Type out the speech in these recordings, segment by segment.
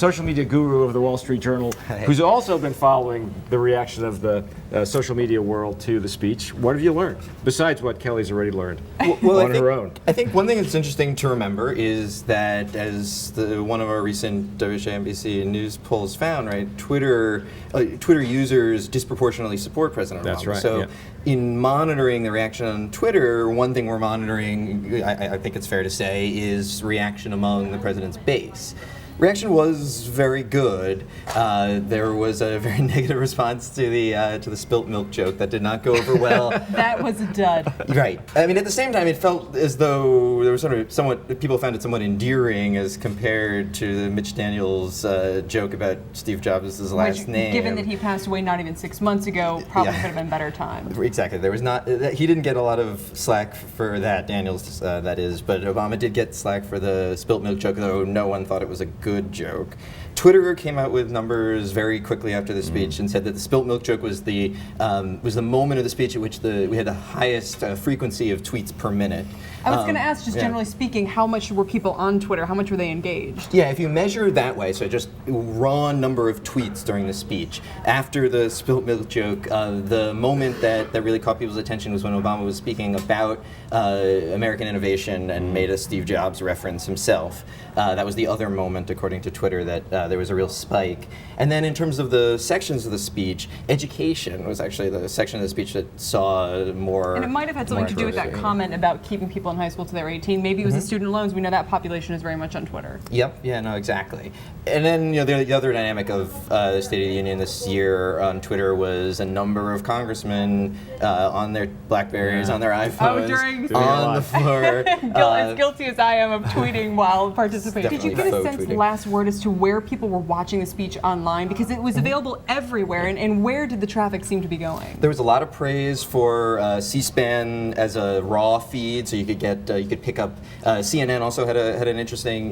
social media guru of the Wall Street Journal, who's also been following the reaction of the social media world to the speech. What have you learned, besides what Kelly's already learned on her own? I think one thing that's interesting to remember is that, as one of our recent WNBC News polls found, right, Twitter users disproportionately support President Obama. That's right. So, in monitoring the reaction on Twitter, one thing we're monitoring, I think it's fair to say, is reaction among the president's base. Reaction was very good. There was a very negative response to the spilt milk joke that did not go over well. That was a dud. Right. I mean, at the same time, it felt as though there was sort of somewhat, people found it somewhat endearing as compared to the Mitch Daniels joke about Steve Jobs' last name. Given that he passed away not even 6 months ago, probably could have been better timed. Exactly. There was not. He didn't get a lot of slack for that, Daniels, that is, but Obama did get slack for the spilt milk joke, though no one thought it was a good joke. Twitter came out with numbers very quickly after the speech and said that the spilt milk joke was the moment of the speech at which we had the highest frequency of tweets per minute. I was going to ask, just generally speaking, how much were people on Twitter? How much were they engaged? Yeah, if you measure that way, so just raw number of tweets during the speech, after the spilt milk joke, the moment that really caught people's attention was when Obama was speaking about American innovation and made a Steve Jobs reference himself. That was the other moment, according to Twitter, that there was a real spike. And then in terms of the sections of the speech, education was actually the section of the speech that saw more. And it might have had something to do with that comment about keeping people in high school till they were 18. Maybe it was the student loans. We know that population is very much on Twitter. Yep. Yeah. No. Exactly. And then the other dynamic of the State of the Union this year on Twitter was a number of congressmen on their BlackBerries, on their iPhones, on the floor. As guilty as I am of tweeting while participating. Did you get a sense last word as to where people were watching the speech online? Because it was available everywhere, and where did the traffic seem to be going? There was a lot of praise for C-SPAN as a raw feed, so you could pick up. CNN also had an interesting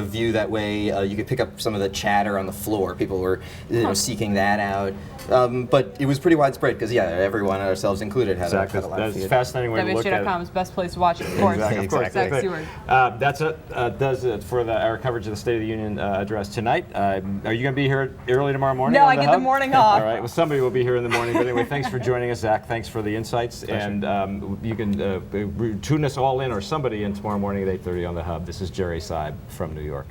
view that way. You could pick up some of the chatter on the floor. People were seeking that out. But it was pretty widespread because everyone, ourselves included, had a lot of feed. That's fascinating way to look at it. WHJ.com is best place to watch it, of course. Exactly. Zach Seward. That's it. Does it for our coverage of the State of the Union address tonight. Are you going to be here early tomorrow morning? No, I get the morning off. All right. Well, somebody will be here in the morning. But anyway, thanks for joining us, Zach. Thanks for the insights. And you can tune us all in, or somebody in tomorrow morning at 8:30 on the Hub. This is Jerry Seib from New York.